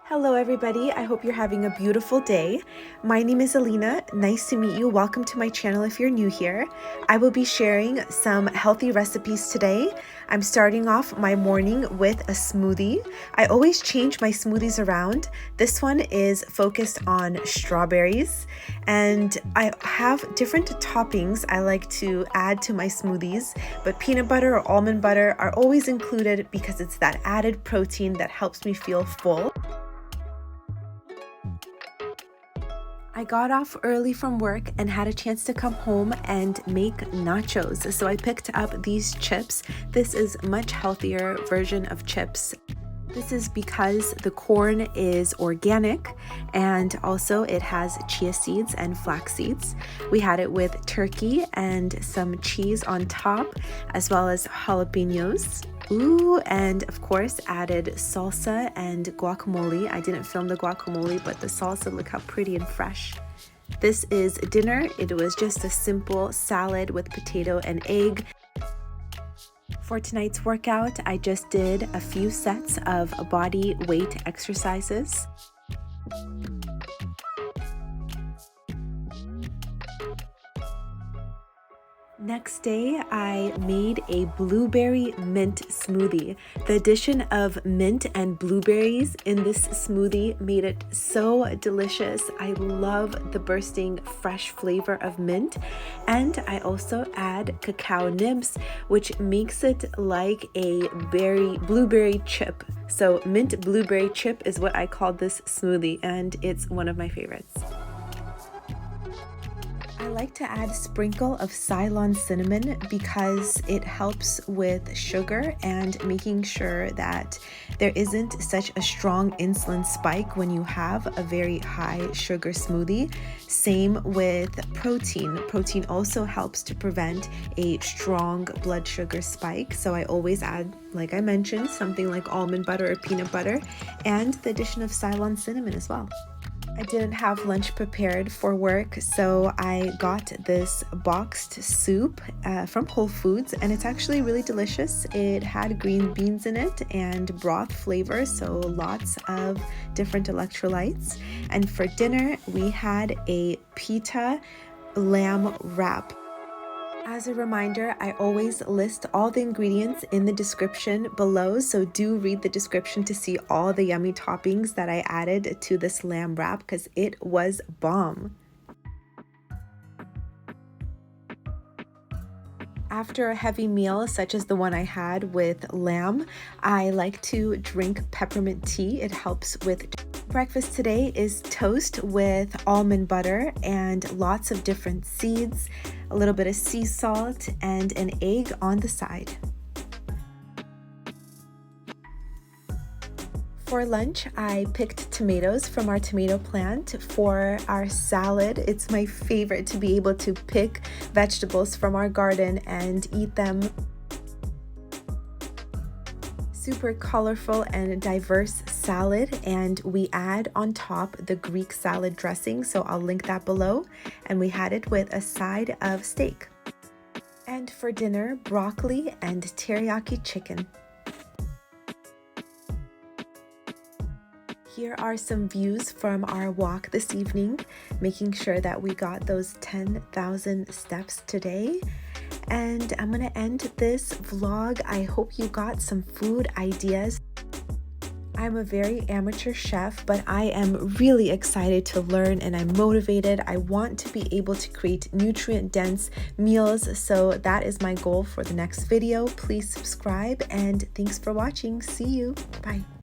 Hello everybody, I hope you're having a beautiful day. My name is Alina, nice to meet you. Welcome to my channel if you're new here. I will be sharing some healthy recipes today. I'm starting off my morning with a smoothie. I always change my smoothies around. This one is focused on strawberries and I have different toppings I like to add to my smoothies, but peanut butter or almond butter are always included because it's that added protein that helps me feel full. I got off early from work and had a chance to come home and make nachos. So I picked up these chips. This is a much healthier version of chips. This is because the corn is organic and also it has chia seeds and flax seeds. We had it with turkey and some cheese on top, as well as jalapenos. Ooh, and of course added salsa and guacamole. I didn't film the guacamole, but the salsa, look how pretty and fresh. This is dinner. It was just a simple salad with potato and egg. For tonight's workout, I just did a few sets of body weight exercises. Next day, I made a blueberry mint smoothie. The addition of mint and blueberries in this smoothie made it so delicious. I love the bursting fresh flavor of mint, and I also add cacao nibs, which makes it like a blueberry chip. So mint blueberry chip is what I call this smoothie, and it's one of my favorites. I like to add a sprinkle of Ceylon cinnamon because it helps with sugar and making sure that there isn't such a strong insulin spike when you have a very high sugar smoothie. Same with protein. Protein also helps to prevent a strong blood sugar spike. So I always add, like I mentioned, something like almond butter or peanut butter and the addition of Ceylon cinnamon as well. I didn't have lunch prepared for work, so I got this boxed soup from Whole Foods, and it's actually really delicious. It had green beans in it and broth flavor, so lots of different electrolytes. And for dinner, we had a pita lamb wrap. As a reminder, I always list all the ingredients in the description below, so do read the description to see all the yummy toppings that I added to this lamb wrap because it was bomb. After a heavy meal such as the one I had with lamb, I like to drink peppermint tea. It helps with breakfast. Today is toast with almond butter and lots of different seeds, a little bit of sea salt, and an egg on the side. For lunch, I picked tomatoes from our tomato plant. For our salad, it's my favorite to be able to pick vegetables from our garden and eat them. Super colorful and diverse salad, and we add on top the Greek salad dressing, so I'll link that below. And we had it with a side of steak. And for dinner, broccoli and teriyaki chicken. Here are some views from our walk this evening, making sure that we got those 10,000 steps today. And I'm gonna end this vlog. I hope you got some food ideas. I'm a very amateur chef, but I am really excited to learn and I'm motivated. I want to be able to create nutrient-dense meals, so that is my goal for the next video. Please subscribe and thanks for watching. See you. Bye.